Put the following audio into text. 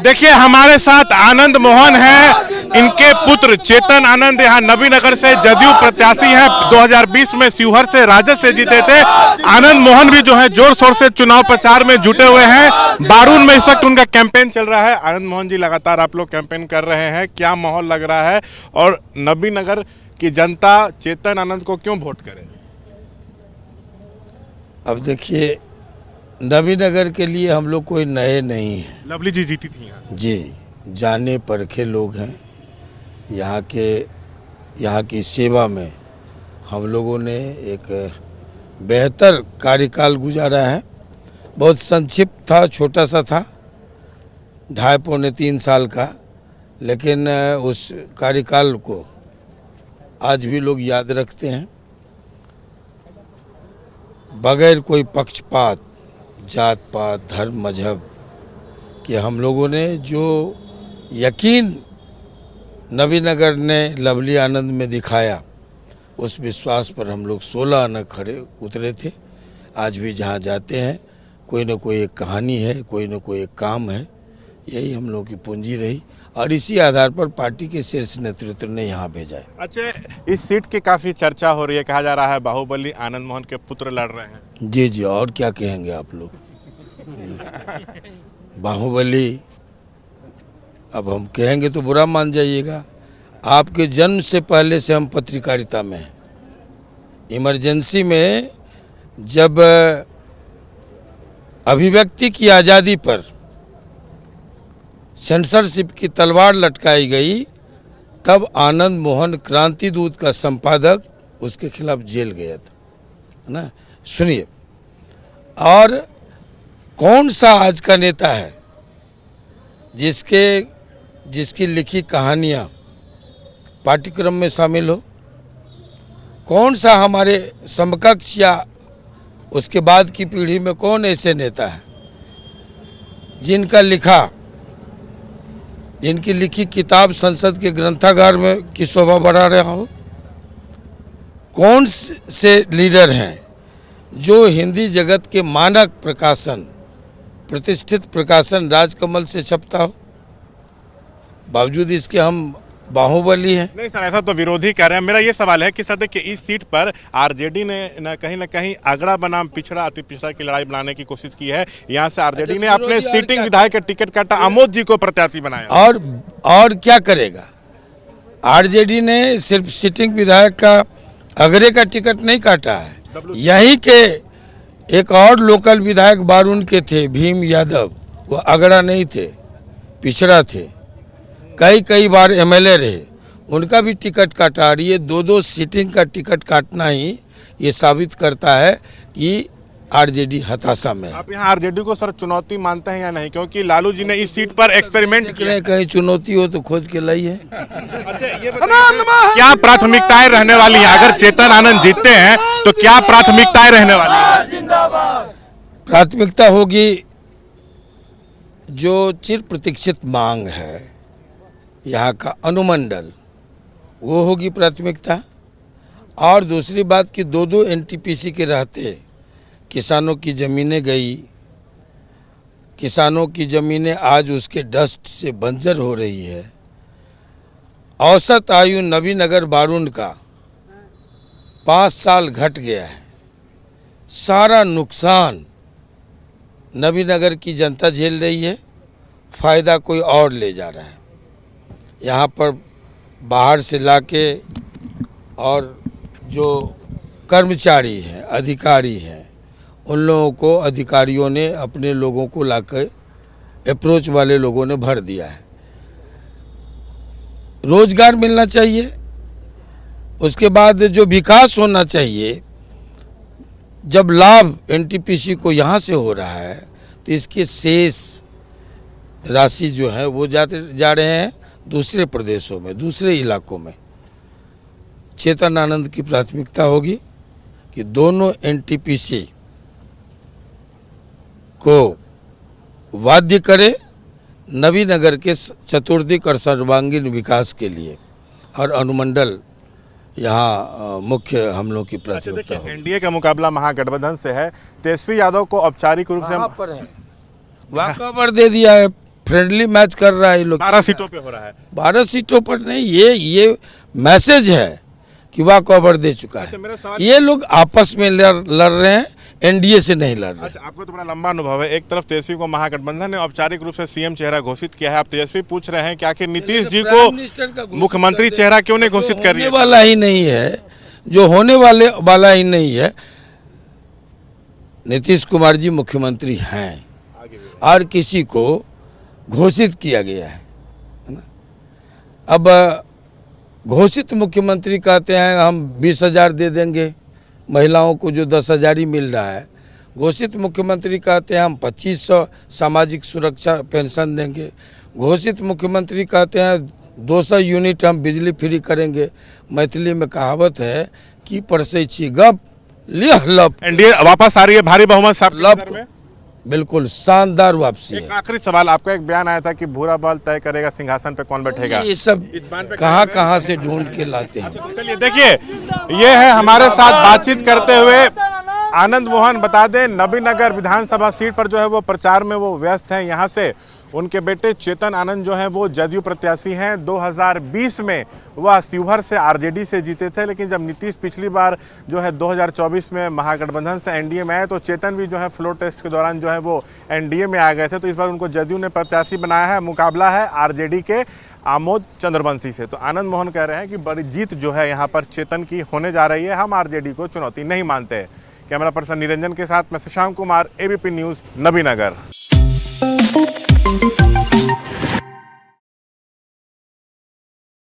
देखिए हमारे साथ आनंद मोहन है, इनके पुत्र चेतन आनंद यहाँ नबीनगर से जदयू प्रत्याशी हैं। 2020 में शिवहर से राजद से जीते थे। आनंद मोहन भी जो है जोर शोर से चुनाव प्रचार में जुटे हुए हैं। बारून में इस वक्त उनका कैंपेन चल रहा है। आनंद मोहन जी, लगातार आप लोग कैंपेन कर रहे हैं, क्या माहौल लग रहा है और नबीनगर की जनता चेतन आनंद को क्यों वोट करे? अब देखिए, नबीनगर के लिए हम लोग कोई नए नहीं हैं। लवली जी जीती थी यहाँ जी, जाने परखे लोग हैं। यहाँ की सेवा में हम लोगों ने एक बेहतर कार्यकाल गुजारा है। बहुत संक्षिप्त था, छोटा सा था, 2.5-3 साल का, लेकिन उस कार्यकाल को आज भी लोग याद रखते हैं। बगैर कोई पक्षपात, जात पात, धर्म, मजहब कि हम लोगों ने जो यकीन नबीनगर ने लवली आनंद में दिखाया, उस विश्वास पर हम लोग 16 आना खड़े उतरे थे। आज भी जहाँ जाते हैं कोई न कोई एक कहानी है, कोई न कोई एक काम है। यही हम लोगों की पूंजी रही और इसी आधार पर पार्टी के शीर्ष नेतृत्व ने यहाँ भेजा है। अच्छा, इस सीट की काफ़ी चर्चा हो रही है, कहा जा रहा है बाहुबली आनंद मोहन के पुत्र लड़ रहे हैं। जी जी, और क्या कहेंगे आप लोग। बाहुबली, अब हम कहेंगे तो बुरा मान जाइएगा। आपके जन्म से पहले से हम पत्रकारिता में हैं। इमरजेंसी में जब अभिव्यक्ति की आज़ादी पर सेंसरशिप की तलवार लटकाई गई, तब आनंद मोहन क्रांति दूत का संपादक उसके खिलाफ जेल गया था, है ना। सुनिए, और कौन सा आज का नेता है जिसकी लिखी कहानियाँ पाठ्यक्रम में शामिल हो? कौन सा हमारे समकक्ष या उसके बाद की पीढ़ी में कौन ऐसे नेता है जिनकी लिखी किताब संसद के ग्रंथागार में की शोभा बढ़ा रहा हो? कौन से लीडर हैं जो हिंदी जगत के मानक प्रकाशन, प्रतिष्ठित प्रकाशन राजकमल से छपता हो? बावजूद इसके हम बाहुबली हैं। नहीं सर, ऐसा तो विरोधी कह रहे हैं। मेरा ये सवाल है कि सर देखिए, इस सीट पर आरजेडी ने न कहीं अगड़ा बनाम पिछड़ा अति पिछड़ा की लड़ाई बनाने की कोशिश की है। यहाँ से आरजेडी ने अपने सीटिंग विधायक का टिकट काटा, आमोद जी को प्रत्याशी बनाया। और क्या करेगा? आरजेडी ने सिर्फ सिटिंग विधायक का अगड़े का टिकट नहीं काटा है, यहीं के एक और लोकल विधायक बारून के थे, भीम यादव, वो अगड़ा नहीं थे, पिछड़ा थे, कई बार एमएलए रहे, उनका भी टिकट काटा। और ये 2-2 सीटिंग का टिकट काटना ही ये साबित करता है कि आरजेडी हताशा में है। आप यहाँ आरजेडी को सर चुनौती मानते हैं या नहीं? क्योंकि लालू जी ने इस सीट पर एक्सपेरिमेंट किया। कहीं चुनौती हो तो खोज के लाइए। अच्छा, ये क्या प्राथमिकताएं रहने वाली है अगर चेतन आनंद जीतते हैं तो क्या प्राथमिकताएं रहने वाली है? प्राथमिकता होगी जो चिर प्रतीक्षित मांग है यहाँ का अनुमंडल, वो होगी प्राथमिकता। और दूसरी बात कि 2-2 एनटीपीसी के रहते किसानों की ज़मीनें गई, किसानों की ज़मीनें आज उसके डस्ट से बंजर हो रही है। औसत आयु नबीनगर बारून का 5 साल घट गया है। सारा नुकसान नबीनगर की जनता झेल रही है, फ़ायदा कोई और ले जा रहा है। यहाँ पर बाहर से लाके और जो कर्मचारी हैं, अधिकारी हैं, उन लोगों को अधिकारियों ने अपने लोगों को लाकर अप्रोच वाले लोगों ने भर दिया है। रोजगार मिलना चाहिए, उसके बाद जो विकास होना चाहिए। जब लाभ एनटीपीसी को यहाँ से हो रहा है तो इसके शेष राशि जो है वो जा रहे हैं दूसरे प्रदेशों में, दूसरे इलाकों में। चेतन आनंद की प्राथमिकता होगी कि दोनों एनटीपीसी को वाध्य करे नबीनगर के चतुर्दिक और सर्वांगीण विकास के लिए, और अनुमंडल यहाँ मुख्य हम लोग की प्राथमिकता है। एनडीए का मुकाबला महागठबंधन से है। तेजस्वी यादव को औपचारिक रूप से पर है, वाकई पर दे दिया है फ्रेंडली मैच कर रहा है ये लोग। 12 सीटों पे हो रहा है। 12 सीटों पर नहीं, ये मैसेज है कि वह कवर दे चुका अच्छा, मेरा है। सवाल- ये लोग आपस में लड़ रहे हैं, एनडीए से नहीं लड़ रहे। अच्छा, आपको तो बड़ा लंबा अनुभव है। एक तरफ तेजस्वी को महागठबंधन ने औपचारिक रूप से सीएम चेहरा घोषित किया है। आप तेजस्वी पूछ रहे हैं कि आखिर नीतीश जी को मुख्यमंत्री चेहरा क्यों नहीं घोषित कर रही है? वाला ही नहीं है, जो होने वाला ही नहीं है। नीतीश कुमार जी मुख्यमंत्री हैं और किसी को घोषित किया गया है ना। अब घोषित मुख्यमंत्री कहते हैं हम 20,000 दे देंगे महिलाओं को जो 10,000 ही मिल रहा है। घोषित मुख्यमंत्री कहते हैं हम 2500 सामाजिक सुरक्षा पेंशन देंगे। घोषित मुख्यमंत्री कहते हैं 200 यूनिट हम बिजली फ्री करेंगे। मैथिली में कहावत है कि परसै छी गप लिह लप। एनडीए वापस आ रही है, भारी बहुमत साहब लप बिल्कुल शानदार वापसी एक है। आखिरी सवाल, आपका एक बयान आया था कि भूरा बाल तय करेगा सिंहासन पे कौन बैठेगा। ये सब कहाँ से ढूंढ के लाते हैं। चलिए देखिए, ये है हमारे साथ बातचीत करते हुए आनंद मोहन। बता दें, नबीनगर विधानसभा सीट पर जो है वो प्रचार में वो व्यस्त हैं। यहाँ से उनके बेटे चेतन आनंद जो हैं वो जदयू प्रत्याशी हैं। 2020 में वह शिवहर से आरजेडी से जीते थे, लेकिन जब नीतीश पिछली बार जो है 2024 में महागठबंधन से एनडीए में आए तो चेतन भी जो है फ्लोर टेस्ट के दौरान जो है वो एनडीए में आ गए थे। तो इस बार उनको जदयू ने प्रत्याशी बनाया है। मुकाबला है आरजेडी के आमोद चंद्रवंशी से। तो आनंद मोहन कह रहे हैं कि बड़ी जीत जो है यहाँ पर चेतन की होने जा रही है। हम आरजेडी को चुनौती नहीं मानते। कैमरा पर्सन निरंजन के साथ मैं शशांक कुमार, एबीपी न्यूज़, नबीनगर।